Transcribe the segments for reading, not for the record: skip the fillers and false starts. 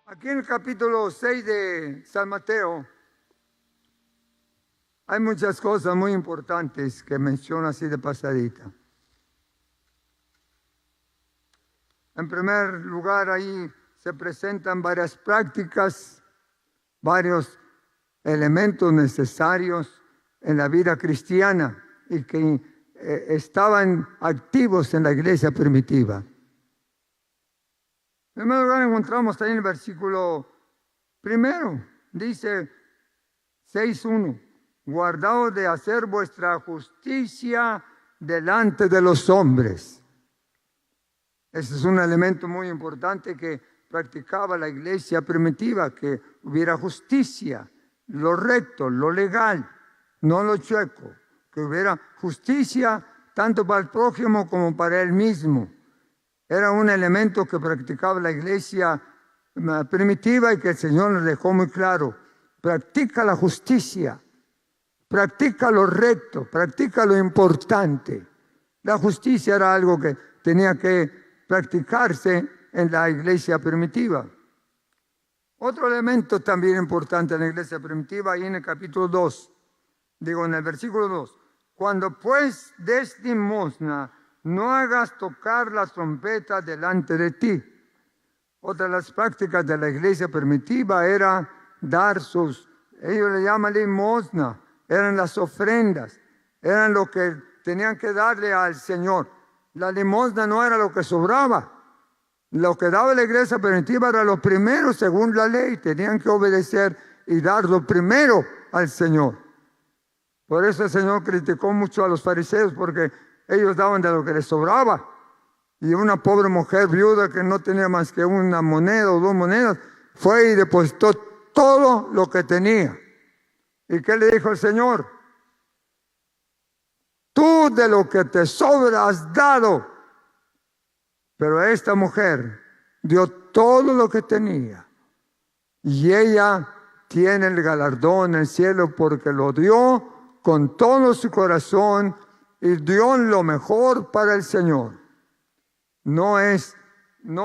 Aquí en el capítulo 6 de San Mateo hay muchas cosas muy importantes que menciona así de pasadita. En primer lugar, ahí se presentan varias prácticas, varios elementos necesarios en la vida cristiana y que estaban activos en la iglesia primitiva. En primer lugar, encontramos ahí en el versículo primero, dice 6:1, guardaos de hacer vuestra justicia delante de los hombres. Ese es un elemento muy importante que practicaba la iglesia primitiva, que hubiera justicia, lo recto, lo legal, no lo chueco, que hubiera justicia tanto para el prójimo como para él mismo. Era un elemento que practicaba la iglesia primitiva y que el Señor nos dejó muy claro. Practica la justicia, practica lo recto, practica lo importante. La justicia era algo que tenía que practicarse en la iglesia primitiva. Otro elemento también importante en la iglesia primitiva, ahí en el capítulo 2, en el versículo 2, cuando pues des limosna, no hagas tocar la trompeta delante de ti. Otra de las prácticas de la iglesia primitiva era dar ellos le llaman limosna, eran las ofrendas, eran lo que tenían que darle al Señor. La limosna no era lo que sobraba. Lo que daba la iglesia primitiva era lo primero según la ley. Tenían que obedecer y dar lo primero al Señor. Por eso el Señor criticó mucho a los fariseos, porque ellos daban de lo que les sobraba. Y una pobre mujer viuda que no tenía más que una moneda o 2 monedas, fue y depositó todo lo que tenía. ¿Y qué le dijo el Señor? Tú de lo que te sobra has dado. Pero esta mujer dio todo lo que tenía. Y ella tiene el galardón en el cielo porque lo dio con todo su corazón y dio lo mejor para el Señor. No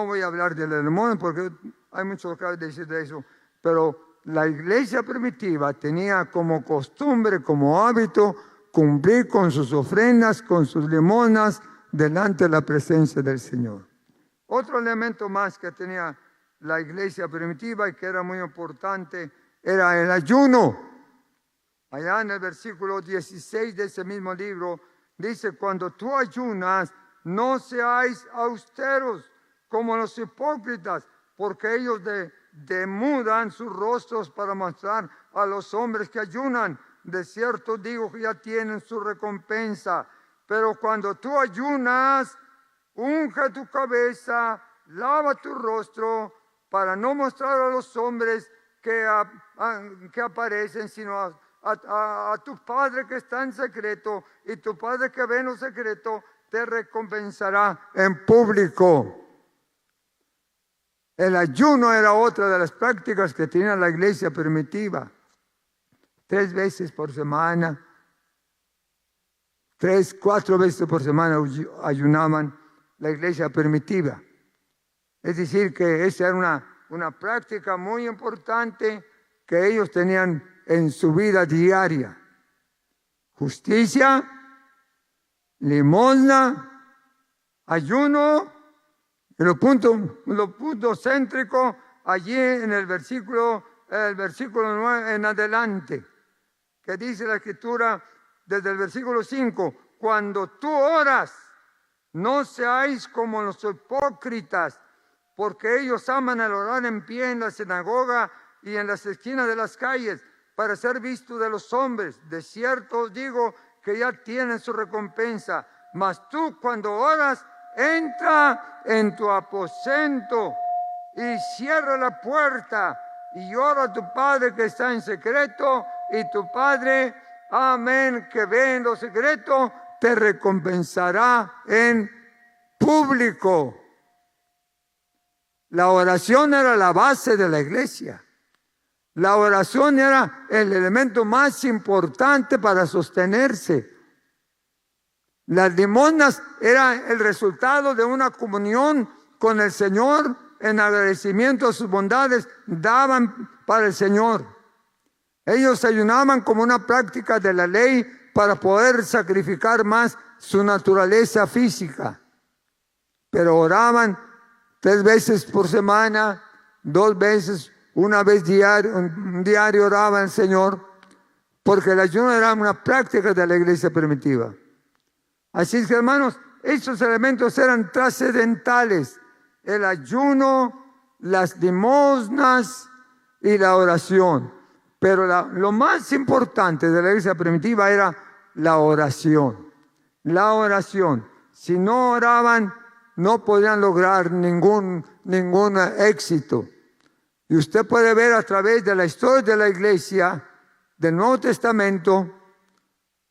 voy a hablar del demonio porque hay mucho que decir de eso, pero la iglesia primitiva tenía como costumbre, como hábito, cumplir con sus ofrendas, con sus limosnas, delante de la presencia del Señor. Otro elemento más que tenía la iglesia primitiva y que era muy importante era el ayuno. Allá en el versículo 16 de ese mismo libro dice, cuando tú ayunas, no seáis austeros como los hipócritas, porque ellos demudan sus rostros para mostrar a los hombres que ayunan. De cierto digo que ya tienen su recompensa. Pero cuando tú ayunas, unge tu cabeza, lava tu rostro, para no mostrar a los hombres que aparecen, sino a tu Padre que está en secreto, y tu Padre que ve en lo secreto te recompensará en público. El ayuno era otra de las prácticas que tenía la iglesia primitiva. 3 veces por semana, 3, 4 veces por semana ayunaban la iglesia primitiva. Es decir, que esa era una práctica muy importante que ellos tenían en su vida diaria. Justicia, limosna, ayuno, y los puntos céntricos allí en el versículo 9 en adelante, que dice la Escritura desde el versículo 5, cuando tú oras, no seáis como los hipócritas, porque ellos aman el orar en pie en la sinagoga y en las esquinas de las calles, para ser vistos de los hombres. De cierto os digo que ya tienen su recompensa. Mas tú cuando oras, entra en tu aposento y cierra la puerta y ora a tu Padre que está en secreto, y tu Padre, amén, que ve en lo secreto, te recompensará en público. La oración era la base de la iglesia. La oración era el elemento más importante para sostenerse. Las limosnas eran el resultado de una comunión con el Señor en agradecimiento a sus bondades, daban para el Señor. Ellos ayunaban como una práctica de la ley para poder sacrificar más su naturaleza física. Pero oraban 3 veces por semana, 2 veces, una vez diario, un diario oraban al Señor, porque el ayuno era una práctica de la iglesia primitiva. Así es que, hermanos, estos elementos eran trascendentales: el ayuno, las limosnas y la oración. Pero lo más importante de la iglesia primitiva era la oración. La oración. Si no oraban, no podían lograr ningún éxito. Y usted puede ver a través de la historia de la iglesia, del Nuevo Testamento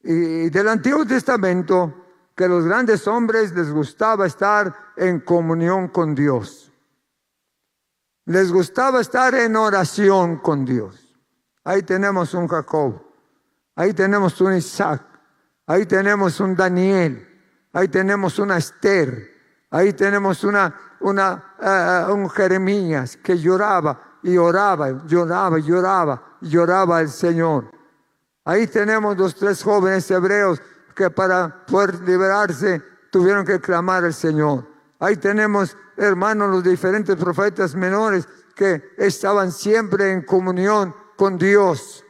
y del Antiguo Testamento, que a los grandes hombres les gustaba estar en comunión con Dios. Les gustaba estar en oración con Dios. Ahí tenemos un Jacob, ahí tenemos un Isaac, ahí tenemos un Daniel, ahí tenemos una Esther, ahí tenemos un Jeremías que lloraba y oraba, lloraba y lloraba, y lloraba al Señor. Ahí tenemos los 3 jóvenes hebreos que para poder liberarse tuvieron que clamar al Señor. Ahí tenemos, hermanos, los diferentes profetas menores que estaban siempre en comunión con Dios.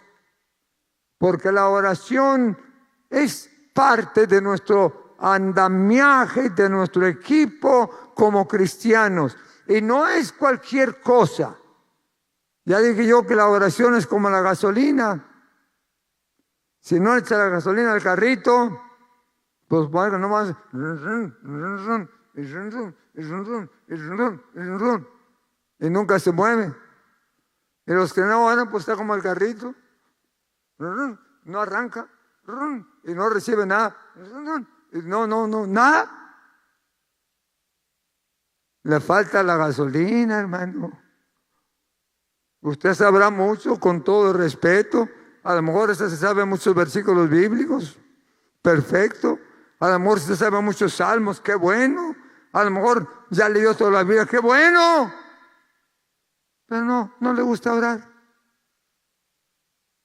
Porque la oración es parte de nuestro andamiaje, de nuestro equipo como cristianos. Y no es cualquier cosa. Ya dije yo que la oración es como la gasolina. Si no echa la gasolina al carrito, pues bueno, nomás y nunca se mueve. Y los que no van, pues está como el carrito, no arranca y no recibe nada, nada. Le falta la gasolina, hermano. Usted sabrá mucho, con todo el respeto. A lo mejor usted se sabe muchos versículos bíblicos, perfecto. A lo mejor usted sabe muchos salmos, qué bueno. A lo mejor ya leyó toda la Biblia, qué bueno. Pero no le gusta orar.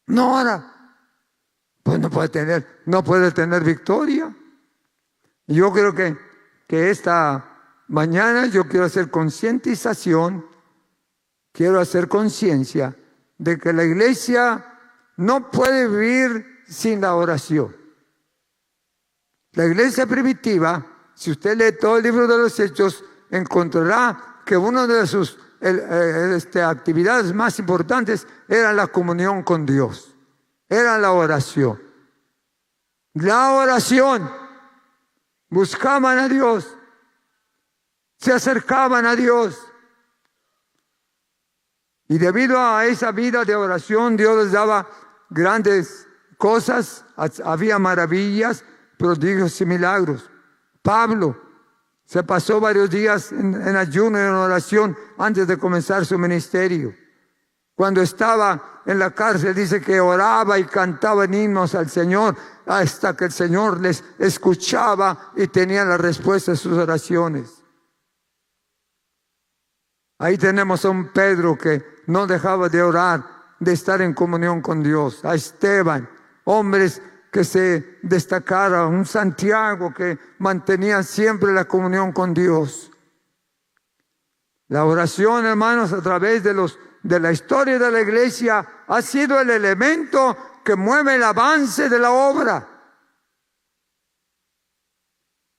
No ora. Pues no puede tener victoria. Y yo creo que esta mañana yo quiero hacer concientización, quiero hacer conciencia de que la iglesia no puede vivir sin la oración. La iglesia primitiva, si usted lee todo el libro de los Hechos, encontrará que una de sus actividades más importantes era la comunión con Dios, era la oración. La oración, buscaban a Dios, se acercaban a Dios. Y debido a esa vida de oración, Dios les daba grandes cosas, había maravillas, prodigios y milagros. Pablo se pasó varios días en ayuno y en oración antes de comenzar su ministerio. Cuando estaba en la cárcel, dice que oraba y cantaba himnos al Señor hasta que el Señor les escuchaba y tenía la respuesta a sus oraciones. Ahí tenemos a un Pedro que no dejaba de orar, de estar en comunión con Dios. A Esteban, hombres que se destacaron, un Santiago que mantenía siempre la comunión con Dios. La oración, hermanos, a través de la historia de la iglesia ha sido el elemento que mueve el avance de la obra.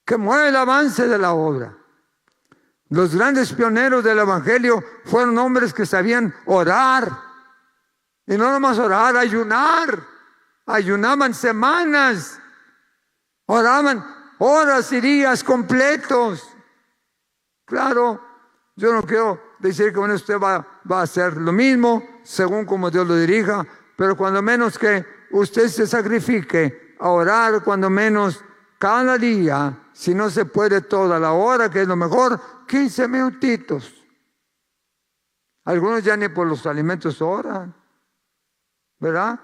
Que mueve el avance de la obra. Los grandes pioneros del evangelio fueron hombres que sabían orar. Y no nomás orar, ayunar. Ayunaban semanas. Oraban horas y días completos. Claro, yo no quiero decir que usted va a hacer lo mismo según como Dios lo dirija, pero cuando menos que usted se sacrifique a orar, cuando menos cada día, si no se puede toda la hora, que es lo mejor, 15 minutitos. Algunos ya ni por los alimentos oran, ¿verdad?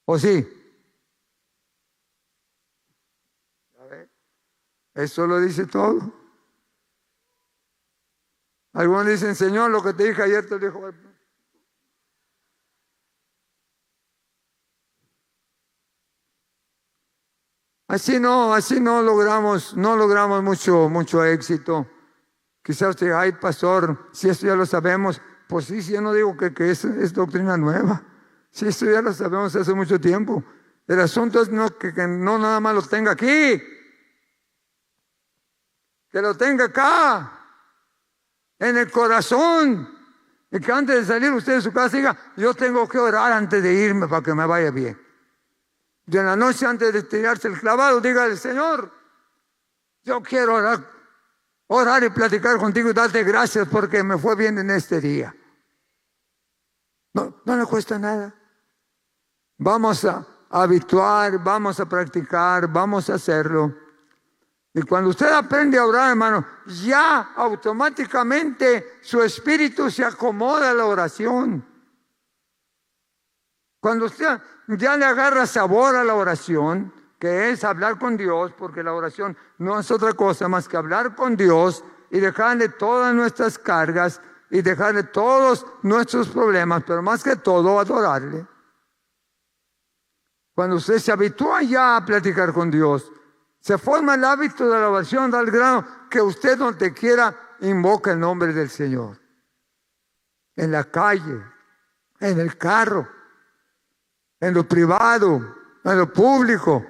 ¿O sí? A ver, eso lo dice todo. Algunos dicen, Señor, lo que te dije ayer te lo dijo. Así no logramos mucho éxito. Quizás usted, ay, pastor, si esto ya lo sabemos. Pues sí, yo no digo que es doctrina nueva. Si esto ya lo sabemos hace mucho tiempo. El asunto es que no nada más lo tenga aquí. Que lo tenga acá, en el corazón. Y que antes de salir usted de su casa diga, yo tengo que orar antes de irme para que me vaya bien. Y en la noche antes de tirarse el clavado, dígale, Señor, yo quiero orar y platicar contigo y darte gracias porque me fue bien en este día. No le cuesta nada. Vamos a habituar, vamos a practicar, vamos a hacerlo. Y cuando usted aprende a orar, hermano, ya automáticamente su espíritu se acomoda a la oración. Cuando usted ya le agarra sabor a la oración, que es hablar con Dios, porque la oración no es otra cosa más que hablar con Dios y dejarle todas nuestras cargas y dejarle todos nuestros problemas, pero más que todo adorarle. Cuando usted se habitúa ya a platicar con Dios, se forma el hábito de la oración al grado que usted donde quiera invoca el nombre del Señor. En la calle, en el carro, en lo privado, en lo público.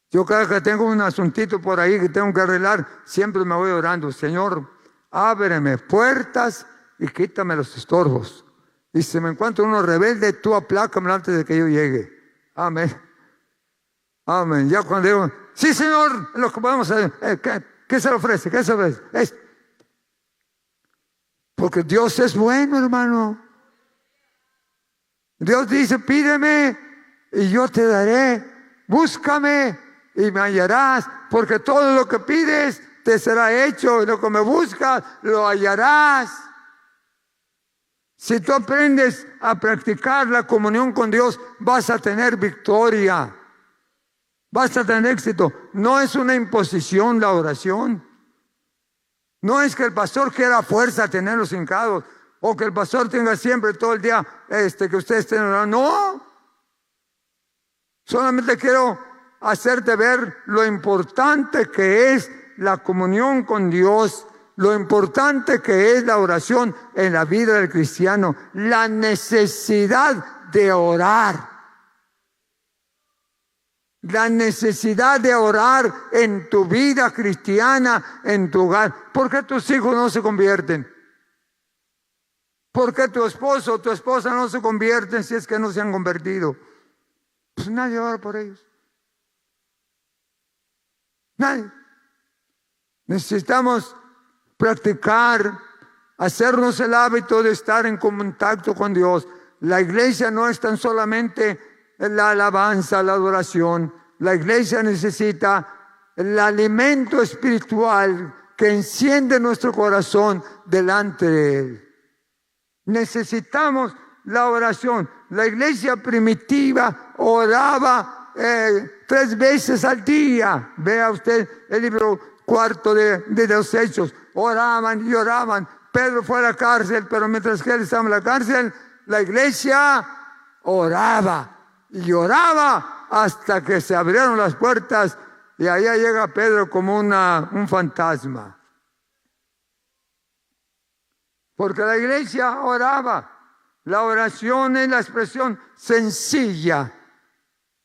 Yo cada que tengo un asuntito por ahí que tengo que arreglar, siempre me voy orando, Señor, ábreme puertas y quítame los estorbos. Y si me encuentro uno rebelde, tú aplácame antes de que yo llegue. Amén. Amén. Ya cuando digo, sí, Señor, lo que podemos hacer, ¿qué se le ofrece? ¿Qué se le ofrece? Porque Dios es bueno, hermano. Dios dice, pídeme y yo te daré. Búscame y me hallarás, porque todo lo que pides te será hecho, y lo que me buscas lo hallarás. Si tú aprendes a practicar la comunión con Dios, vas a tener victoria. Vas a tener éxito. No es una imposición la oración. No es que el pastor quiera a fuerza tenerlos hincados, o que el pastor tenga siempre todo el día que ustedes estén orando. No. Solamente quiero hacerte ver lo importante que es la comunión con Dios, lo importante que es la oración en la vida del cristiano, la necesidad de orar. La necesidad de orar en tu vida cristiana, en tu hogar. ¿Por qué tus hijos no se convierten? ¿Por qué tu esposo o tu esposa no se convierten si es que no se han convertido? Pues nadie ora por ellos. Nadie. Necesitamos practicar, hacernos el hábito de estar en contacto con Dios. La iglesia no es tan solamente la alabanza, la adoración. La iglesia necesita el alimento espiritual que enciende nuestro corazón delante de Él. Necesitamos la oración. La iglesia primitiva oraba 3 veces al día. Vea usted el libro 4 de los Hechos. Oraban y oraban. Pedro fue a la cárcel, pero mientras que él estaba en la cárcel, la iglesia oraba y oraba hasta que se abrieron las puertas y allá llega Pedro como un fantasma. Porque la iglesia oraba. La oración es la expresión sencilla.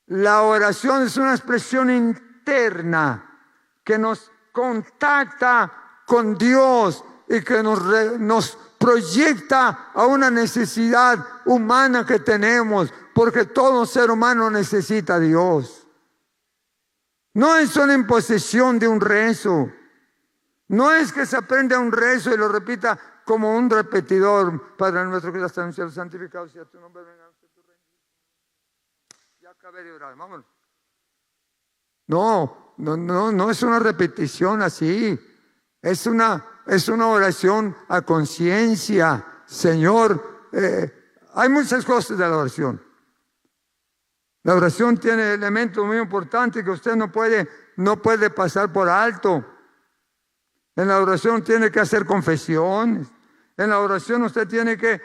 La oración es una expresión interna que nos contacta con Dios y que nos proyecta a una necesidad humana que tenemos, porque todo ser humano necesita a Dios. No es una imposición de un rezo. No es que se aprenda un rezo y lo repita como un repetidor. Padre nuestro que estás en el cielo, santificado sea tu nombre, venga a tu reino. Ya acabé de orar, vámonos. No es una repetición así. Es una oración a conciencia. Señor, hay muchas cosas de la oración. La oración tiene elementos muy importantes que usted no puede pasar por alto. En la oración tiene que hacer confesiones. En la oración usted tiene que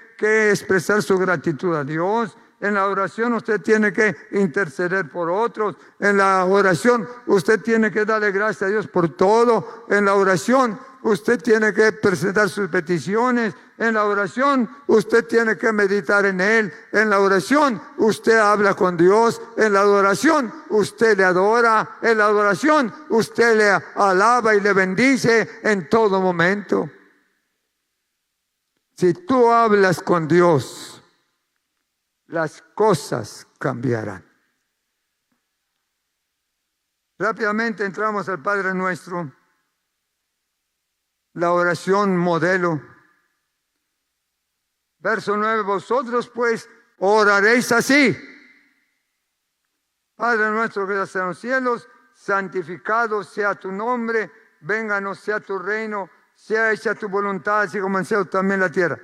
expresar su gratitud a Dios. En la oración usted tiene que interceder por otros. En la oración usted tiene que darle gracias a Dios por todo. En la oración usted tiene que presentar sus peticiones. En la oración usted tiene que meditar en Él. En la oración usted habla con Dios. En la adoración usted le adora. En la adoración usted le alaba y le bendice en todo momento. Si tú hablas con Dios, las cosas cambiarán. Rápidamente entramos al Padre Nuestro, la oración modelo. Verso 9, vosotros pues oraréis así. Padre nuestro que estás en los cielos, santificado sea tu nombre, vénganos sea tu reino, sea hecha tu voluntad, así como en cielo también en la tierra.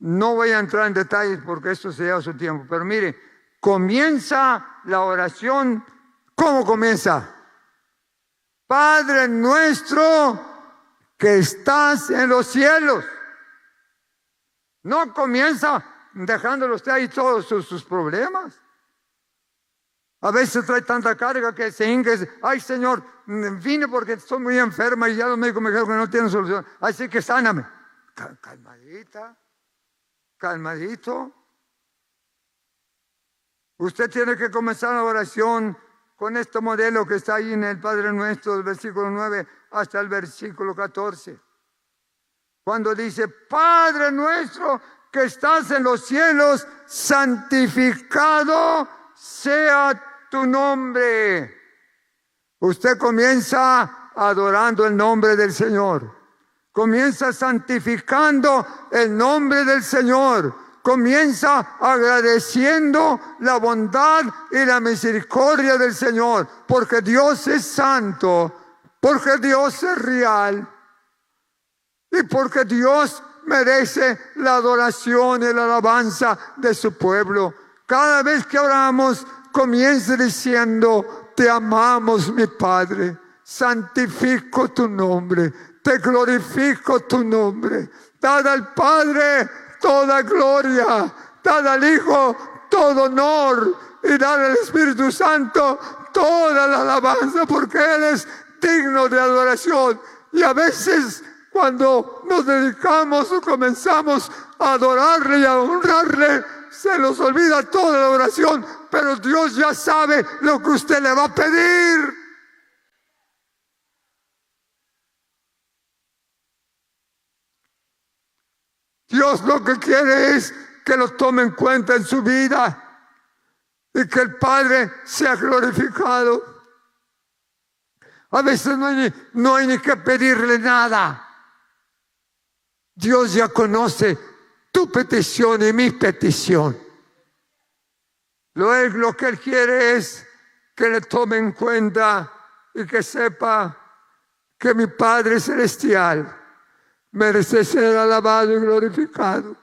No voy a entrar en detalles porque esto se lleva su tiempo, pero mire, comienza la oración. ¿Cómo comienza? Padre nuestro que estás en los cielos. No comienza dejándole usted ahí todos sus problemas. A veces trae tanta carga que se hinca y dice, ay Señor, vine porque estoy muy enferma y ya los médicos me dijeron que no tienen solución, así que sáname. Calmadita. Calmadito. Usted tiene que comenzar la oración con este modelo que está ahí en el Padre Nuestro, del versículo 9 hasta el versículo 14. Cuando dice, Padre Nuestro que estás en los cielos, santificado sea tu nombre. Usted comienza adorando el nombre del Señor. Comienza santificando el nombre del Señor. Comienza agradeciendo la bondad y la misericordia del Señor. Porque Dios es santo. Porque Dios es real. Y porque Dios merece la adoración y la alabanza de su pueblo. Cada vez que oramos, comienza diciendo, te amamos, mi Padre. Santifico tu nombre. Te glorifico tu nombre. Dad al Padre toda gloria. Dad al Hijo todo honor. Y dad al Espíritu Santo toda la alabanza. Porque Él es digno de adoración. Y a veces cuando nos dedicamos o comenzamos a adorarle y a honrarle, se nos olvida toda la oración. Pero Dios ya sabe lo que usted le va a pedir. Dios lo que quiere es que lo tome en cuenta en su vida y que el Padre sea glorificado. A veces no hay ni que pedirle nada. Dios ya conoce tu petición y mi petición. Lo que Él quiere es que le tome en cuenta y que sepa que mi Padre Celestial merece ser alabado y glorificado.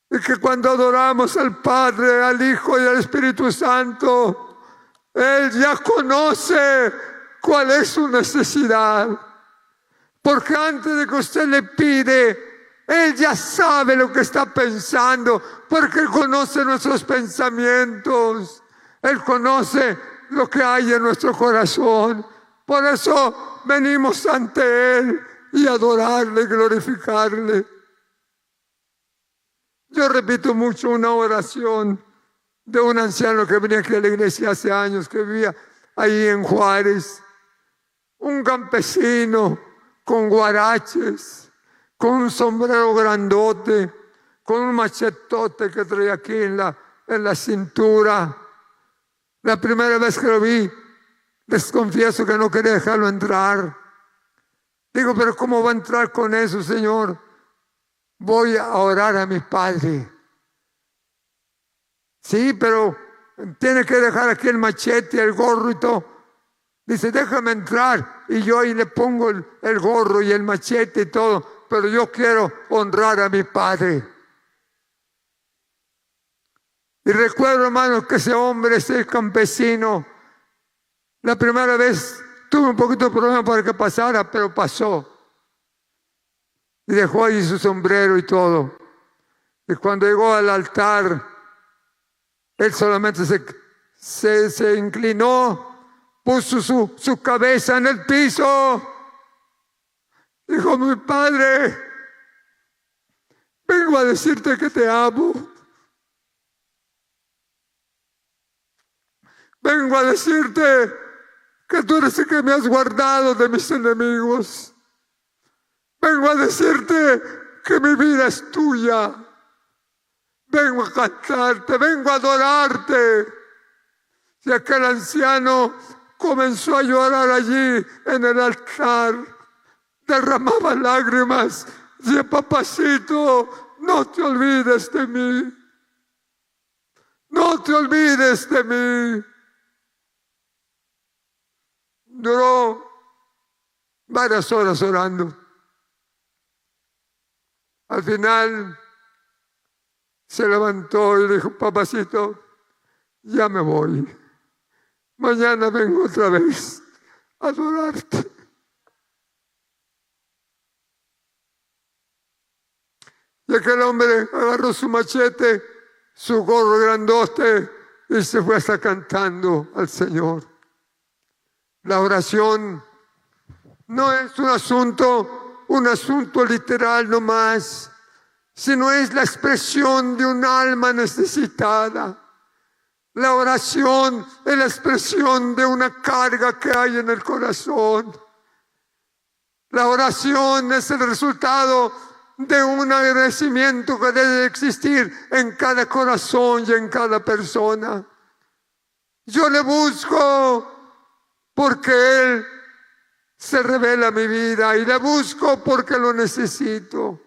Y que cuando adoramos al Padre, al Hijo y al Espíritu Santo, Él ya conoce cuál es su necesidad. Porque antes de que usted le pide, Él ya sabe lo que está pensando. Porque Él conoce nuestros pensamientos. Él conoce lo que hay en nuestro corazón. Por eso venimos ante Él y adorarle, glorificarle. Yo repito mucho una oración de un anciano que venía aquí a la iglesia hace años, que vivía ahí en Juárez. Un campesino con guaraches, con un sombrero grandote, con un machetote que traía aquí en la cintura. La primera vez que lo vi, les confieso que no quería dejarlo entrar. Digo, pero ¿cómo va a entrar con eso, Señor? Voy a orar a mi Padre. Sí, pero tiene que dejar aquí el machete, el gorro y todo. Dice, déjame entrar. Y yo ahí le pongo el gorro y el machete y todo. Pero yo quiero honrar a mi Padre. Y recuerdo, hermano, que ese hombre, ese campesino, la primera vez Tuve un poquito de problema para que pasara, pero pasó. Y dejó ahí su sombrero y todo. Y cuando llegó al altar, él solamente se inclinó, puso su cabeza en el piso. Dijo: mi Padre, vengo a decirte que te amo. Vengo a decirte que tú eres el que me has guardado de mis enemigos. Vengo a decirte que mi vida es tuya. Vengo a cantarte, vengo a adorarte. Y aquel anciano comenzó a llorar allí en el altar. Derramaba lágrimas. Y decía: papacito, no te olvides de mí. No te olvides de mí. Duró varias horas orando. Al final se levantó y dijo: papacito, ya me voy. Mañana vengo otra vez a adorarte. Y aquel hombre agarró su machete, su gorro grandote, y se fue hasta cantando al Señor. La oración no es un asunto literal nomás, sino es la expresión de un alma necesitada. La oración es la expresión de una carga que hay en el corazón. La oración es el resultado de un agradecimiento que debe existir en cada corazón y en cada persona. Yo le busco porque Él se revela a mi vida, y le busco porque lo necesito.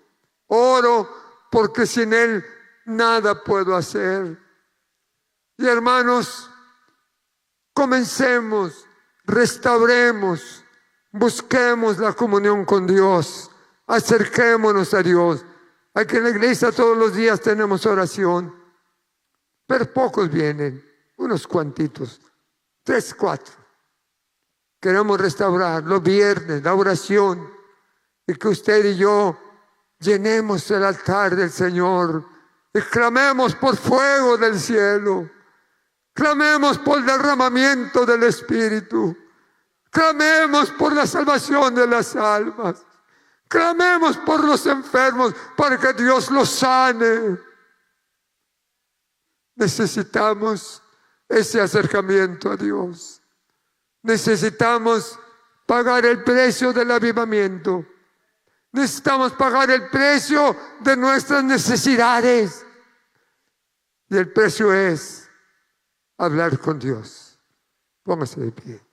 Oro porque sin Él nada puedo hacer. Y hermanos, comencemos, restauremos, busquemos la comunión con Dios, acerquémonos a Dios. Aquí en la iglesia todos los días tenemos oración, pero pocos vienen, unos cuantitos, 3, 4. Queremos restaurar los viernes, la oración, y que usted y yo llenemos el altar del Señor y clamemos por fuego del cielo, clamemos por el derramamiento del Espíritu, clamemos por la salvación de las almas, clamemos por los enfermos para que Dios los sane. Necesitamos ese acercamiento a Dios. Necesitamos pagar el precio del avivamiento. Necesitamos pagar el precio de nuestras necesidades. Y el precio es hablar con Dios. Póngase de pie.